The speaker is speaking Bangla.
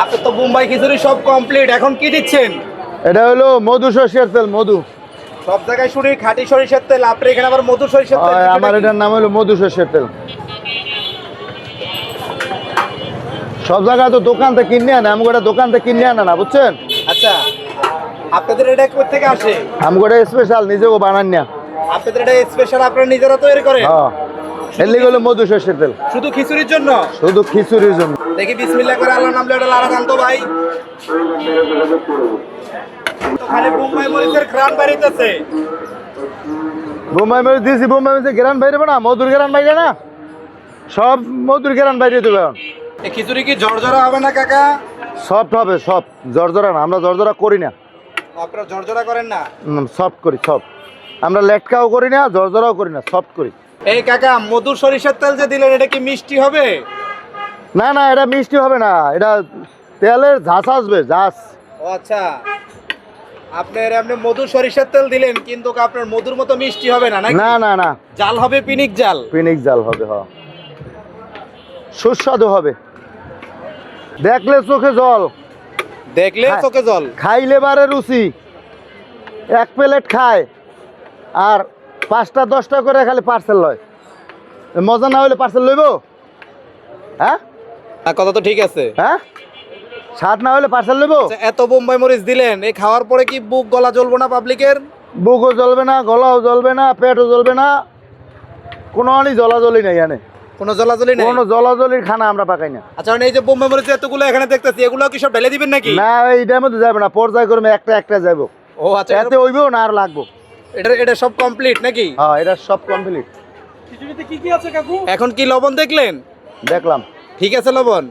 আপনার তো বোম্বাই খিচুড়ি সব কমপ্লিট, এখন কি দিচ্ছেন? এটা হলো মধু সরিষার তেল, মধু। সব জায়গায় শুনি খাঁটি সরিষার তেল, আপনি এখানে আবার মধু সরিষার তেল? আমার এটার নাম হলো মধু সরিষার তেল। সব জায়গায় তো দোকান থেকে কিনে আনে, আমি গোটা দোকান থেকে কিনে আনা না, বুঝছেন? আচ্ছা, আপনাদের এটা কোথা থেকে আসে? আমি গোটা স্পেশাল নিজেও বানান না। আপনাদের এটা স্পেশাল আপনারা নিজেরা তৈরি করেন? হ্যাঁ, এর লিগে হলো মধু সরিষার তেল। শুধু খিচুড়ির জন্য? শুধু খিচুড়ির জন্য। দেখি বিসমিল্লাহ করে আল্লাহর নাম লয়ে লারা খান তো ভাই। তো খালি বোম্বাই মরিচের ঘ্রাণ বাড়িতেছে। বোম্বাই মরিচ দিয়েছি, বোম্বাই মরিচের গ্রান বাইরে না, মধুর গ্রান বাইরে না, সব মধুর গ্রান বাইরে দেবে। এই খিচুড়ি কি ঝরঝরা হবে না কাকা? সফট হবে, সব জর্জরা না, আমরা জর্জরা করি না। আপনারা ঝরঝরা করেন না? সফট করি, সব। আমরা লেটকাও করি না, জর্জরাও করি না, সফট করি। এই কাকা, মধুর সরিষার তেল যে দিলেন, এটা কি মিষ্টি হবে? না না, এটা মিষ্টি হবে না, এটা তেলের ঝাঁস আসবে, ঝাঁস। ও আচ্ছা, আপনার এমনি মধুর সরিষার তেল দিলেন, কিন্তু আপনার মধুর মতো মিষ্টি হবে না নাকি? না না না, জাল হবে পিনিক জাল। পিনিক জাল হবে, হ্যাঁ, সুস্বাদু হবে। দেখলে চোখে জল, দেখলে চোখে জল। খাইলে বারে রুচি। এক প্লেট খায় আর 5টা 10টা করে খালি পার্সেল লয়। মজা না হইলে পার্সেল লইব? হ্যাঁ কথা তো ঠিক আছে। হ্যাঁ, স্বাদ না হলে পার্সেল লইব? আচ্ছা, এত বোম্বাই মরিচ দিলেন, এই খাওয়ার পরে কি বুক গলা জ্বলবো না পাবলিকের? বুকও জ্বলবে না, গলাও জ্বলবে না, পেটও জ্বলবে না, কোনো অনেক জ্বলাজ্বলি নাই এখানে। কোনো জ্বলাজ্বলি নেই? কোনো জ্বলাজ্বলির খানা আমরা পাকাই না। আচ্ছা, এই যে বোম্বাই মরিচ এতগুলো এখানে দেখতেছি, এগুলো কি সব ঢেলে দিবেন নাকি? না, এইটার মধ্যে যাবে না, পর্যায়ক্রমে একটা একটা যাবো। ও আচ্ছা, এতে হইবেও না, আর লাগবো। এটা সব কমপ্লিট নাকি? হ্যাঁ, এটা সব কমপ্লিট। খিচুড়িতে কি কি আছে কাকু? এখন কি লবণ দেখলেন? দেখলাম। ঠিক আছে লবণ?